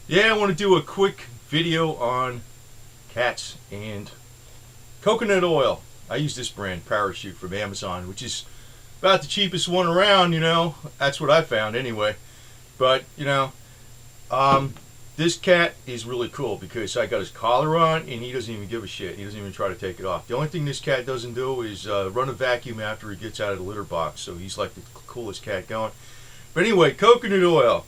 Yeah, I want to do a quick video on cats and coconut oil. I use this brand, Parachute, from Amazon, which is about the cheapest one around, That's what I found anyway. But, um, this cat is really cool because I got his collar on and he doesn't even give a shit. He doesn't even try to take it off. The only thing this cat doesn't do is run a vacuum after he gets out of the litter box. So he's like the coolest cat going. But anyway, coconut oil.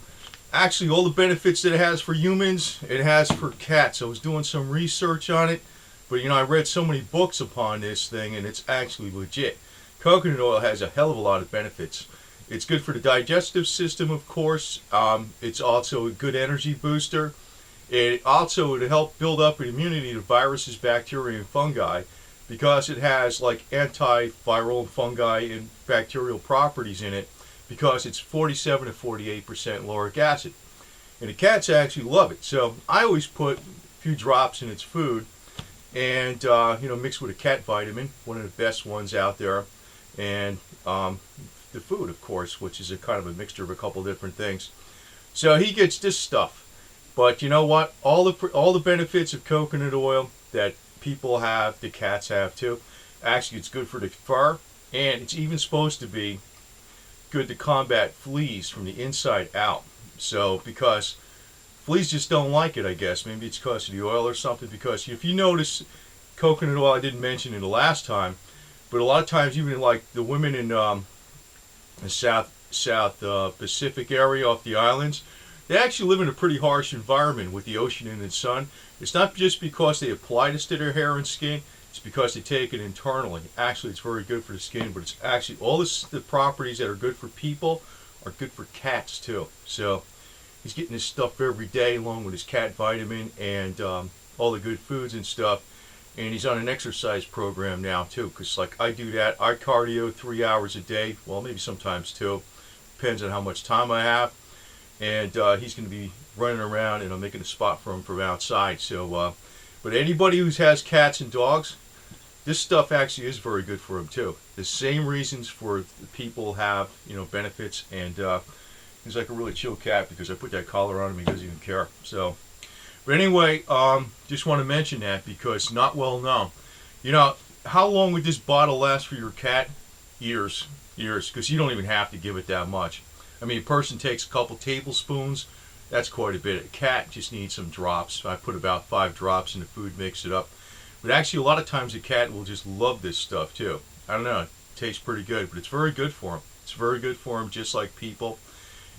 Actually, all the benefits that it has for humans, it has for cats. I was doing some research on it, but I read so many books upon this thing, and it's actually legit. Coconut oil has a hell of a lot of benefits. It's good for the digestive system, of course. It's also a good energy booster. It also would help build up an immunity to viruses, bacteria, and fungi because it has like antiviral fungi and bacterial properties in it, because it's 47 to 48% lauric acid. And the cats actually love it. So I always put a few drops in its food and, mix with a cat vitamin, one of the best ones out there. And the food, of course, which is a kind of a mixture of a couple different things. So he gets this stuff. But you know what? All the benefits of coconut oil that people have, the cats have too. Actually, it's good for the fur. And it's even supposed to be good to combat fleas from the inside out. So, because fleas just don't like it, I guess. Maybe it's because of the oil or something. Because if you notice, coconut oil, I didn't mention it the last time, but a lot of times, even like the women in the South Pacific area off the islands, they actually live in a pretty harsh environment with the ocean and the sun. It's not just because they apply this to their hair and skin. It's because they take it internally. Actually, it's very good for the skin, but it's actually all the properties that are good for people are good for cats too. So he's getting this stuff every day along with his cat vitamin and all the good foods and stuff. And he's on an exercise program now too, because like I do that. I cardio 3 hours a day. Well, maybe sometimes 2. Depends on how much time I have. And he's going to be running around, and I'm making a spot for him from outside. So, but anybody who has cats and dogs, this stuff actually is very good for them too. The same reasons for people have, benefits. And he's like a really chill cat because I put that collar on him. He doesn't even care. So, but anyway, just want to mention that because not well known. How long would this bottle last for your cat? Years, because you don't even have to give it that much. I mean, a person takes a couple tablespoons. That's quite a bit. A cat just needs some drops. I put about 5 drops in the food, mix it up. But actually, a lot of times a cat will just love this stuff too. I don't know. It tastes pretty good, but it's very good for them. It's very good for them, just like people.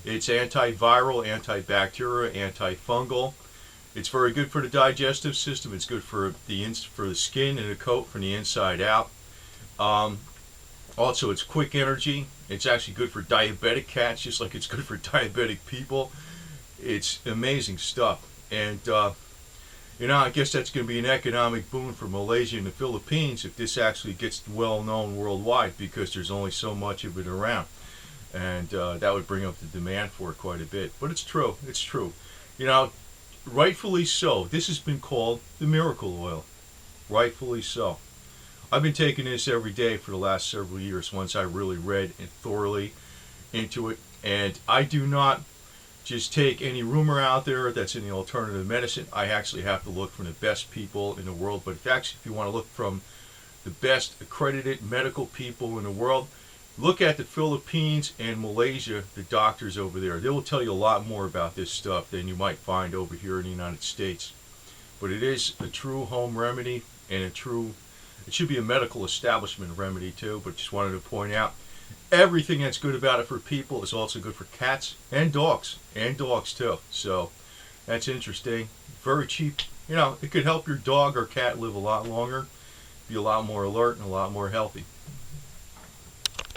It's antiviral, antibacterial, antifungal. It's very good for the digestive system. It's good for the skin and the coat from the inside out. Also, it's quick energy. It's actually good for diabetic cats, just like it's good for diabetic people. It's amazing stuff. And I guess that's going to be an economic boon for Malaysia and the Philippines if this actually gets well known worldwide, because there's only so much of it around. And that would bring up the demand for it quite a bit. But it's true. It's true. Rightfully so. This has been called the miracle oil. Rightfully so. I've been taking this every day for the last several years once I really read and thoroughly into it. And I do not just take any rumor out there that's in the alternative medicine. I actually have to look from the best people in the world. But if you want to look from the best accredited medical people in the world, look at the Philippines and Malaysia, the doctors over there. They will tell you a lot more about this stuff than you might find over here in the United States. But it is a true home remedy, and it should be a medical establishment remedy too. But just wanted to point out, everything that's good about it for people is also good for cats and dogs too. So that's interesting. Very cheap. It could help your dog or cat live a lot longer, be a lot more alert and a lot more healthy.